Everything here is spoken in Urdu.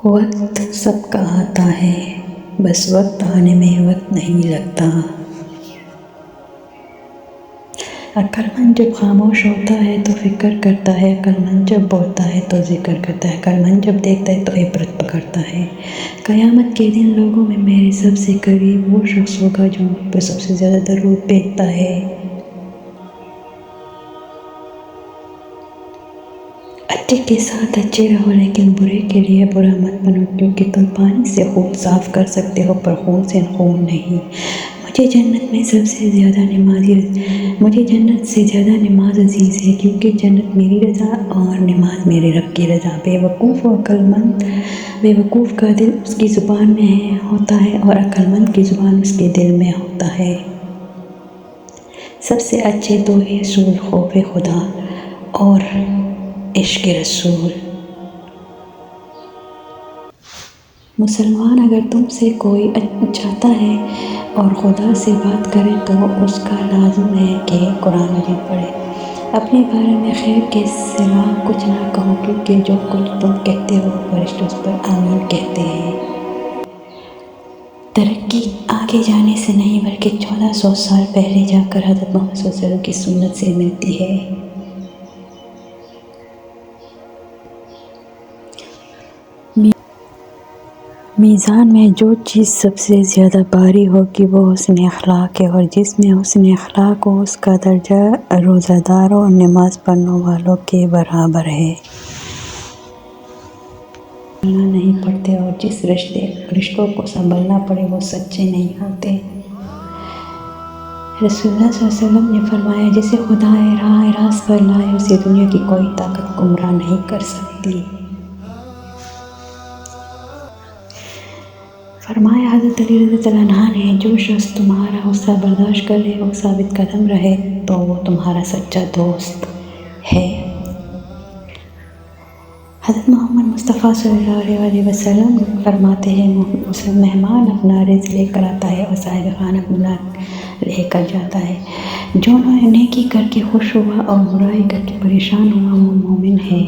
وقت سب کا آتا ہے، بس وقت آنے میں وقت نہیں لگتا۔ عقلمند جب خاموش ہوتا ہے تو فکر کرتا ہے، عقلمند جب بولتا ہے تو ذکر کرتا ہے، عقلمند جب دیکھتا ہے تو عبرت پکڑتا ہے۔ قیامت کے دن لوگوں میں میرے سب سے قریب وہ شخص ہوگا جو مجھ پر سب سے زیادہ درود بھیجتا ہے۔ اچھے کے ساتھ اچھے رہو، لیکن برے کے لیے برا مت بنو، کیونکہ تم پانی سے خون صاف کر سکتے ہو پر خون سے خون نہیں۔ مجھے جنت سے زیادہ نماز عزیز ہے، کیونکہ جنت میری رضا اور نماز میرے رب کی رضا۔ بے وقوف کا دل اس کی زبان میں ہوتا ہے اور عقلمند کی زبان اس کے دل میں ہوتا ہے۔ سب سے اچھے دو اصول خوف خدا اور عشق رسول۔ مسلمان اگر تم سے کوئی چاہتا ہے اور خدا سے بات کرے تو اس کا لازم ہے کہ قرآن مجید پڑھے۔ اپنے بارے میں خیر کے سوا کچھ نہ کہو، کیونکہ جو کچھ تم کہتے ہو فرشتے اس پر آمین کہتے ہیں۔ ترقی آگے جانے سے نہیں بلکہ 1400 سال پہلے جا کر حضرت محمد صلی اللہ علیہ وسلم کی سنت سے ملتی ہے۔ میزان میں جو چیز سب سے زیادہ بھاری ہوگی وہ حسن اخلاق ہے، اور جس میں حسن اخلاق ہو اس کا درجہ روزہ داروں اور نماز پڑھنے والوں کے برابر ہے۔ اللہ نہیں پڑھتے اور جس رشتوں کو سنبھالنا پڑے وہ سچے نہیں ہوتے۔ رسول اللہ صلی اللہ علیہ وسلم نے فرمایا، جسے خدا راہ راست پر لائے اسے دنیا کی کوئی طاقت گمراہ نہیں کر سکتی۔ فرمایا حضرت علی رضی اللہ عنہ نے، جو شخص تمہارا غصہ برداشت کر لے اور ثابت قدم رہے تو وہ تمہارا سچا دوست ہے۔ حضرت محمد مصطفیٰ صلی اللہ علیہ وسلم فرماتے ہیں، مہمان اپنا رزق لے کر آتا ہے اور صاحب خانہ اپنا لے کر جاتا ہے۔ جو نیکی کر کے خوش ہوا اور برائی کر کے پریشان ہوا وہ مومن ہے۔